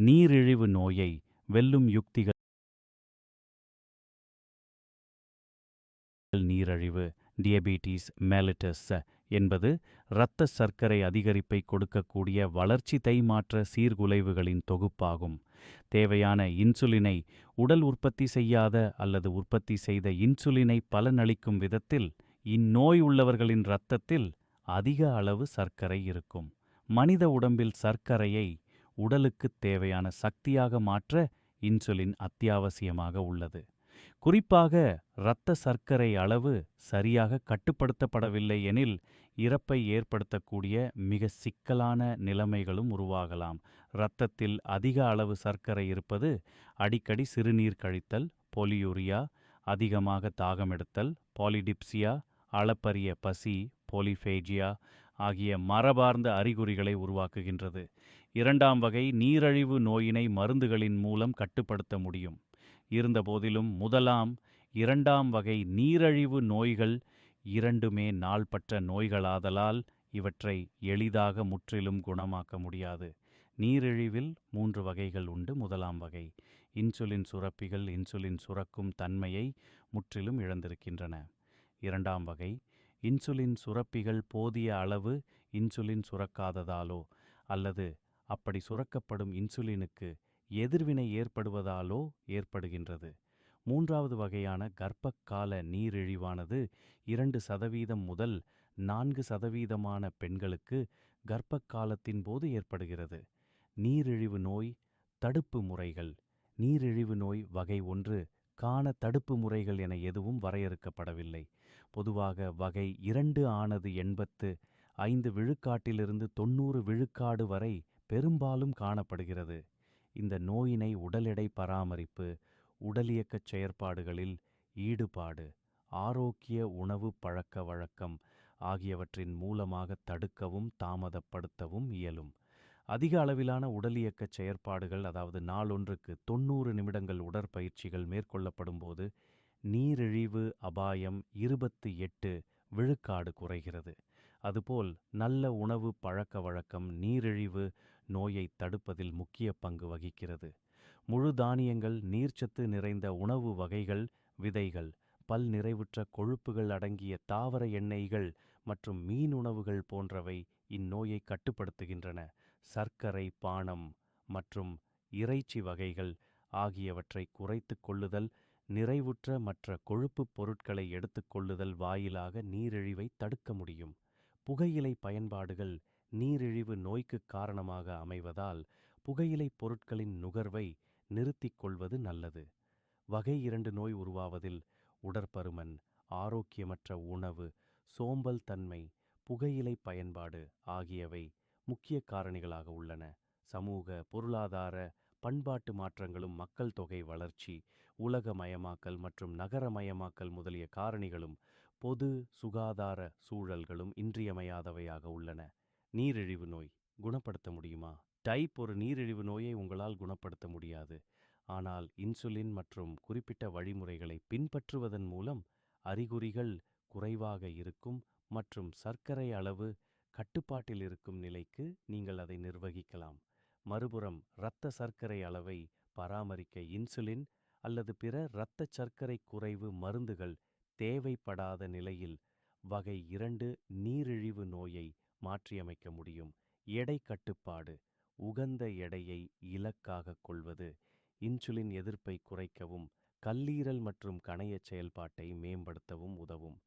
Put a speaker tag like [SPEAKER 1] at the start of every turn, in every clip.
[SPEAKER 1] நீரிழிவு நோயை வெல்லும் யுக்திகள். நீரிழிவு டியபெட்டிஸ் மெலிட்டஸ் என்பது இரத்த சர்க்கரை அதிகரிப்பை கொடுக்கக்கூடிய வளர்ச்சி தைமாற்ற சீர்குலைவுகளின் தொகுப்பாகும். தேவையான இன்சுலினை உடல் உற்பத்தி செய்யாத அல்லது உற்பத்தி செய்த இன்சுலினை பலனளிக்கும் விதத்தில் இந்நோய் உள்ளவர்களின் இரத்தத்தில் அதிக அளவு சர்க்கரை இருக்கும். மனித உடம்பில் சர்க்கரையை உடலுக்குத் தேவையான சக்தியாக மாற்ற இன்சுலின் அத்தியாவசியமாக உள்ளது. குறிப்பாக இரத்த சர்க்கரை அளவு சரியாக கட்டுப்படுத்தப்படவில்லை எனில் இறப்பை ஏற்படுத்தக்கூடிய மிக சிக்கலான நிலைமைகளும் உருவாகலாம். இரத்தத்தில் அதிக அளவு சர்க்கரை இருப்பது அடிக்கடி சிறுநீர் கழித்தல், பொலியூரியா, அதிகமாக தாகமெடுத்தல், பாலிடிப்சியா, அளப்பரிய பசி, போலிஃபேஜியா ஆகிய மரபார்ந்த அறிகுறிகளை உருவாக்குகின்றது. இரண்டாம் வகை நீரிழிவு நோயினை மருந்துகளின் மூலம் கட்டுப்படுத்த முடியும். இருந்தபோதிலும் இரண்டாம் வகை நீரிழிவு நோய்கள் இரண்டுமே நாள்பட்ட நோய்களாதலால் இவற்றை எளிதாக முற்றிலும் குணமாக்க முடியாது. நீரிழிவில் 3 வகைகள் உண்டு. முதலாம் வகை இன்சுலின் சுரப்பிகள் இன்சுலின் சுரக்கும் தன்மையை முற்றிலும் இழந்திருக்கின்றன. இரண்டாம் வகை இன்சுலின் சுரப்பிகள் போதிய அளவு இன்சுலின் சுரக்காததாலோ அல்லது அப்படி சுரக்கப்படும் இன்சுலினுக்கு எதிர்வினை ஏற்படுவதாலோ ஏற்படுகின்றது. மூன்றாவது வகையான கர்ப்பகால நீரிழிவானது 2% முதல் 4% பெண்களுக்கு கர்ப்ப காலத்தின் போது ஏற்படுகிறது. நீரிழிவு நோய் தடுப்பு முறைகள். நீரிழிவு நோய் வகை 1 காண தடுப்பு முறைகள் என எதுவும் வரையறுக்கப்படவில்லை. பொதுவாக வகை 2 ஆனது 85% 90% வரை பெரும்பாலும் காணப்படுகிறது. இந்த நோயினை உடல் எடை பராமரிப்பு, உடலியக்கச் செயற்பாடுகளில் ஈடுபாடு, ஆரோக்கிய உணவு பழக்க வழக்கம் ஆகியவற்றின் மூலமாக தடுக்கவும் தாமதப்படுத்தவும் இயலும். அதிக அளவிலான உடலியக்கச் செயற்பாடுகள், அதாவது நாளொன்றுக்கு 90 நிமிடங்கள் உடற்பயிற்சிகள் மேற்கொள்ளப்படும் போது நீரிழிவு அபாயம் 28% குறைகிறது. அதுபோல் நல்ல உணவு பழக்க வழக்கம் நீரிழிவு நோயை தடுப்பதில் முக்கிய பங்கு வகிக்கிறது. முழு தானியங்கள், நீர்ச்சத்து நிறைந்த உணவு வகைகள், விதைகள், பல் நிறைவுற்ற கொழுப்புகள் அடங்கிய தாவர எண்ணெய்கள் மற்றும் மீன் உணவுகள் போன்றவை இந்நோயை கட்டுப்படுத்துகின்றன. சர்க்கரை பானம் மற்றும் இறைச்சி வகைகள் ஆகியவற்றை குறைத்து கொள்ளுதல், நிறைவுற்ற மற்ற கொழுப்புப் பொருட்களை எடுத்துக்கொள்ளுதல் வாயிலாக நீரிழிவை தடுக்க முடியும். புகையிலை பயன்பாடுகள் நீரிழிவு நோய்க்கு காரணமாக அமைவதால் புகையிலை பொருட்களின் நுகர்வை நிறுத்திக் கொள்வது நல்லது. வகை 2 நோய் உருவாவதில் உடற்பருமன், ஆரோக்கியமற்ற உணவு, சோம்பல் தன்மை, புகையிலை பயன்பாடு ஆகியவை முக்கிய காரணிகளாக உள்ளன. சமூக, பொருளாதார, பண்பாட்டு மாற்றங்களும் மக்கள் தொகை வளர்ச்சி, உலகமயமாக்கல் மற்றும் நகரமயமாக்கல் முதலிய காரணிகளும் பொது சுகாதார சூழல்களும் இன்றியமையாதவையாக உள்ளன. நீரிழிவு நோய் குணப்படுத்த முடியுமா? டைப் ஒரு நீரிழிவு நோயை உங்களால் குணப்படுத்த முடியாது. ஆனால் இன்சுலின் மற்றும் குறிப்பிட்ட வழிமுறைகளை பின்பற்றுவதன் மூலம் அறிகுறிகள் குறைவாக இருக்கும் மற்றும் சர்க்கரை அளவு கட்டுப்பாட்டில் இருக்கும் நிலைக்கு நீங்கள் அதை நிர்வகிக்கலாம். மறுபுறம் இரத்த சர்க்கரை அளவை பராமரிக்க இன்சுலின் அல்லது பிற இரத்த சர்க்கரை குறைவு மருந்துகள் தேவைப்படாத நிலையில் வகை 2 நீரிழிவு நோயை மாற்றியமைக்க முடியும். எடை கட்டுப்பாடு. உகந்த எடையை இலக்காக கொள்வது இன்சுலின் எதிர்ப்பை குறைக்கவும் கல்லீரல் மற்றும் கணைய செயல்பாட்டை மேம்படுத்தவும் உதவும்.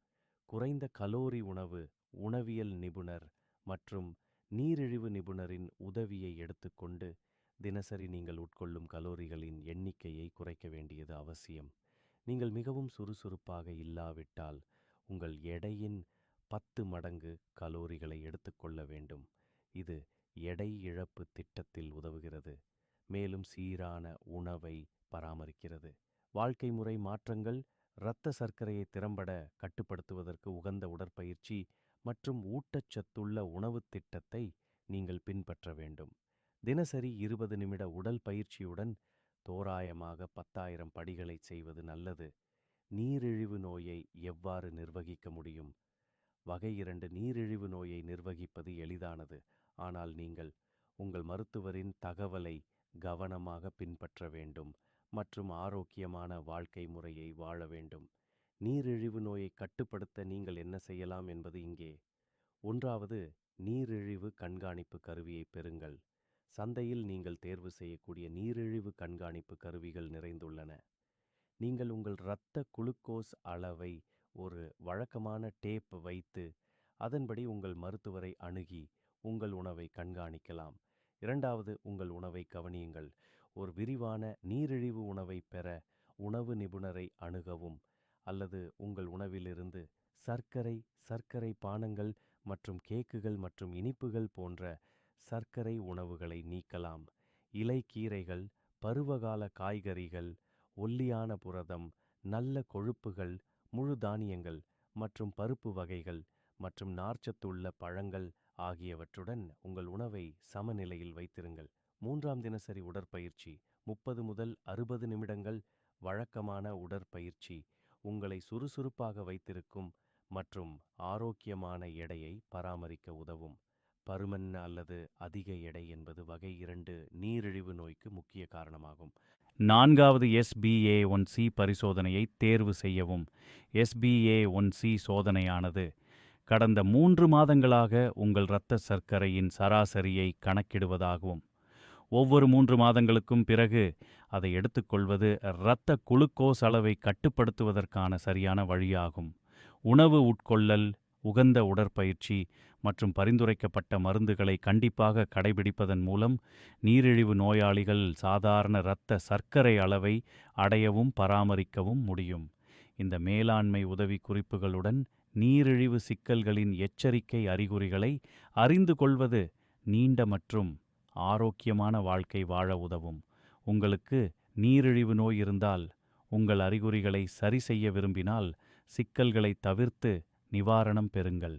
[SPEAKER 1] குறைந்த கலோரி உணவு. உணவியல் நிபுணர் மற்றும் நீரிழிவு நிபுணரின் உதவியை எடுத்துக்கொண்டு தினசரி நீங்கள் உட்கொள்ளும் கலோரிகளின் எண்ணிக்கையை குறைக்க வேண்டியது அவசியம். நீங்கள் மிகவும் சுறுசுறுப்பாக இல்லாவிட்டால் உங்கள் எடையின் 10 மடங்கு கலோரிகளை எடுத்துக்கொள்ள வேண்டும். இது எடை இழப்பு திட்டத்தில் உதவுகிறது, மேலும் சீரான உணவை பராமரிக்கிறது. வாழ்க்கை முறை மாற்றங்கள். இரத்த சர்க்கரையை திறம்பட கட்டுப்படுத்துவதற்கு உகந்த உடற்பயிற்சி மற்றும் ஊட்டச்சத்துள்ள உணவு திட்டத்தை நீங்கள் பின்பற்ற வேண்டும். தினசரி 20 நிமிட உடல் பயிற்சியுடன் தோராயமாக 10,000 படிகளை செய்வது நல்லது. நீரிழிவு நோயை எவ்வாறு நிர்வகிக்க முடியும்? வகை 2 நீரிழிவு நோயை நிர்வகிப்பது எளிதானது, ஆனால் நீங்கள் உங்கள் மருத்துவரின் தகவலை கவனமாக பின்பற்ற வேண்டும் மற்றும் ஆரோக்கியமான வாழ்க்கை முறையை வாழ வேண்டும். நீரிழிவு நோயை கட்டுப்படுத்த நீங்கள் என்ன செய்யலாம் என்பது இங்கே. 1வது, நீரிழிவு கண்காணிப்பு கருவியை பெறுங்கள். சந்தையில் நீங்கள் தேர்வு செய்யக்கூடிய நீரிழிவு கண்காணிப்பு கருவிகள் நிறைந்துள்ளன. நீங்கள் உங்கள் இரத்த குளுக்கோஸ் அளவை ஒரு வழக்கமான டேப் வைத்து அதன்படி உங்கள் மருத்துவரை அணுகி உங்கள் உணவை கண்காணிக்கலாம். 2வது, உங்கள் உணவை கவனியுங்கள். ஒரு விரிவான நீரிழிவு உணவை பெற உணவு நிபுணரை அணுகவும் அல்லது உங்கள் உணவிலிருந்து சர்க்கரை பானங்கள் மற்றும் கேக்குகள் மற்றும் இனிப்புகள் போன்ற சர்க்கரை உணவுகளை நீக்கலாம். இலைக்கீரைகள், பருவகால காய்கறிகள், ஒல்லியான புரதம், நல்ல கொழுப்புகள், முழு தானியங்கள் மற்றும் பருப்பு வகைகள் மற்றும் நார்ச்சத்துள்ள பழங்கள் ஆகியவற்றுடன் உங்கள் உணவை சமநிலையில் வைத்திருங்கள். 3ஆம் தினசரி உடற்பயிற்சி 30 முதல் 60 நிமிடங்கள் வழக்கமான உடற்பயிற்சி உங்களை சுறுசுறுப்பாக வைத்திருக்கும் மற்றும் ஆரோக்கியமான எடையை பராமரிக்க உதவும். பருமன் அல்லது அதிக எடை என்பது வகை 2 நீரிழிவு நோய்க்கு முக்கிய காரணமாகும். 4வது, SbA1c பரிசோதனையை தேர்வு செய்யவும். SbA1c சோதனையானது கடந்த 3 மாதங்களாக உங்கள் இரத்த சர்க்கரையின் சராசரியை கணக்கிடுவதாகும். ஒவ்வொரு 3 மாதங்களுக்கும் பிறகு அதை எடுத்துக்கொள்வது இரத்த குளுக்கோஸ் அளவை கட்டுப்படுத்துவதற்கான சரியான வழியாகும். உணவு உட்கொள்ளல், உகந்த உடற்பயிற்சி மற்றும் பரிந்துரைக்கப்பட்ட மருந்துகளை கண்டிப்பாக கடைபிடிப்பதன் மூலம் நீரிழிவு நோயாளிகள் சாதாரண இரத்த சர்க்கரை அளவை அடையவும் பராமரிக்கவும் முடியும். இந்த மேலாண்மை உதவி குறிப்புகளுடன் நீரிழிவு சிக்கல்களின் எச்சரிக்கை அறிகுறிகளை அறிந்து கொள்வது நீண்ட மற்றும் ஆரோக்கியமான வாழ்க்கை வாழ உதவும். உங்களுக்கு நீரிழிவு நோய் இருந்தால், உங்கள் அறிகுறிகளை சரி செய்ய விரும்பினால், சிக்கல்களை தவிர்த்து நிவாரணம் பெறுங்கள்.